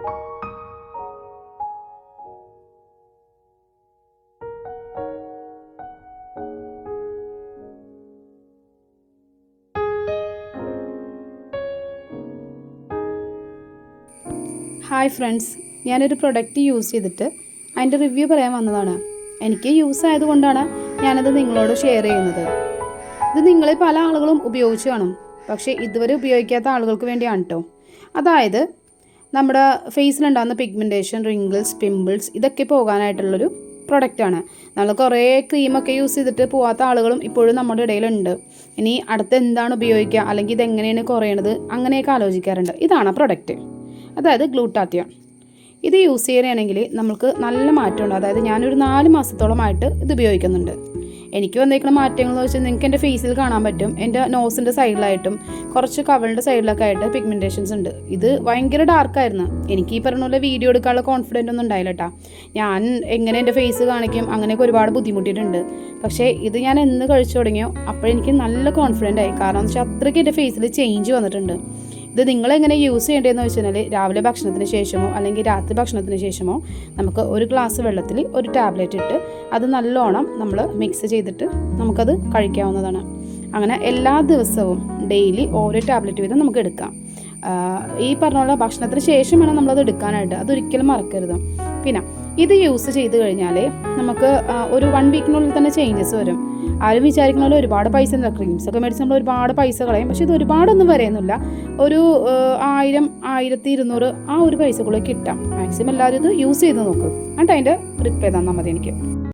Hi friends, ഞാനൊരു product use ചെയ്തിട്ട് അതിൻ്റെ റിവ്യൂ പറയാൻ വന്നതാണ്. എനിക്ക് യൂസ് ആയതുകൊണ്ടാണ് ഞാനത് നിങ്ങളോട് ഷെയർ ചെയ്യുന്നത്. ഇത് നിങ്ങളിൽ പല ആളുകളും ഉപയോഗിച്ച് കാണും, പക്ഷേ ഇതുവരെ ഉപയോഗിക്കാത്ത ആളുകൾക്ക് വേണ്ടിയാണ് കേട്ടോ. അതായത് നമ്മുടെ ഫേസിലുണ്ടാകുന്ന പിഗ്മെൻറ്റേഷൻ, റിങ്കിൾസ്, പിമ്പിൾസ് ഇതൊക്കെ പോകാനായിട്ടുള്ളൊരു പ്രൊഡക്റ്റാണ്. നമ്മൾ കുറേ ക്രീമൊക്കെ യൂസ് ചെയ്തിട്ട് പോകാത്ത ആളുകളും ഇപ്പോഴും നമ്മുടെ ഇടയിലുണ്ട്. ഇനി അടുത്ത് എന്താണ് ഉപയോഗിക്കുക, അല്ലെങ്കിൽ ഇതെങ്ങനെയാണ് കുറയണത്, അങ്ങനെയൊക്കെ ആലോചിക്കാറുണ്ട്. ഇതാണ് പ്രൊഡക്റ്റ്, അതായത് ഗ്ലൂട്ടാത്തിയോൺ. ഇത് യൂസ് ചെയ്യുകയാണെങ്കിൽ നമുക്ക് നല്ല മാറ്റമുണ്ട്. അതായത് ഞാനൊരു 4 മാസത്തോളമായിട്ട് ഇത് ഉപയോഗിക്കുന്നുണ്ട്. എനിക്ക് വന്നിരിക്കുന്ന മാറ്റങ്ങൾ എന്ന് വെച്ചാൽ നിങ്ങൾക്ക് എൻ്റെ ഫേസിൽ കാണാൻ പറ്റും. എൻ്റെ നോസിൻ്റെ സൈഡിലായിട്ടും കുറച്ച് കവളിൻ്റെ സൈഡിലൊക്കെ ആയിട്ട് പിഗ്മെൻറ്റേഷൻസ് ഉണ്ട്. ഇത് ഭയങ്കര ഡാർക്കായിരുന്നു. എനിക്ക് ഈ പറഞ്ഞ പോലെ വീഡിയോ എടുക്കാനുള്ള കോൺഫിഡൻ്റ് ഒന്നും ഉണ്ടായില്ല കേട്ടോ. ഞാൻ എങ്ങനെ എൻ്റെ ഫേസ് കാണിക്കും അങ്ങനെയൊക്കെ ഒരുപാട് ബുദ്ധിമുട്ടിയിട്ടുണ്ട്. പക്ഷേ ഇത് ഞാൻ എന്ന് കഴിച്ചു തുടങ്ങിയോ അപ്പോഴെനിക്ക് നല്ല കോൺഫിഡൻ്റ് ആയി. കാരണം എന്ന് വെച്ചാൽ അത്രയ്ക്ക് എൻ്റെ ഫേസിൽ ചേഞ്ച് വന്നിട്ടുണ്ട്. ഇത് നിങ്ങളെങ്ങനെ യൂസ് ചെയ്യേണ്ടതെന്ന് വെച്ചാൽ രാവിലെ ഭക്ഷണത്തിന് ശേഷമോ അല്ലെങ്കിൽ രാത്രി ഭക്ഷണത്തിന് ശേഷമോ നമുക്ക് ഒരു ഗ്ലാസ് വെള്ളത്തിൽ ഒരു ടാബ്ലറ്റ് ഇട്ട് അത് നല്ലോണം നമ്മൾ മിക്സ് ചെയ്തിട്ട് നമുക്കത് കഴിക്കാവുന്നതാണ്. അങ്ങനെ എല്ലാ ദിവസവും ഡെയിലി ഓരോ ടാബ്ലറ്റ് വീതം നമുക്ക് എടുക്കാം. ഈ പറഞ്ഞ ഭക്ഷണത്തിന് ശേഷം വേണം നമ്മളത് എടുക്കാനായിട്ട്. അതൊരിക്കലും മറക്കരുത്. പിന്നെ ഇത് യൂസ് ചെയ്ത് കഴിഞ്ഞാൽ നമുക്ക് ഒരു 1 വീക്കിനുള്ളിൽ തന്നെ ചേഞ്ചസ് വരും. ആരും വിചാരിക്കുന്ന പോലെ ഒരുപാട് പൈസ എന്താ, ക്രീംസൊക്കെ മേടിച്ച് നമ്മൾ ഒരുപാട് പൈസ കളയും. പക്ഷേ ഇത് ഒരുപാടൊന്നും വരെയൊന്നുമില്ല. ഒരു 1000, 1200 ആ ഒരു പൈസക്കുള്ളിൽ കിട്ടാം. മാക്സിമം എല്ലാവരും ഇത് യൂസ് ചെയ്ത് നോക്കും. എന്നിട്ട് അതിൻ്റെ റിപ്ലൈ തന്നാൽ മതി എനിക്ക്.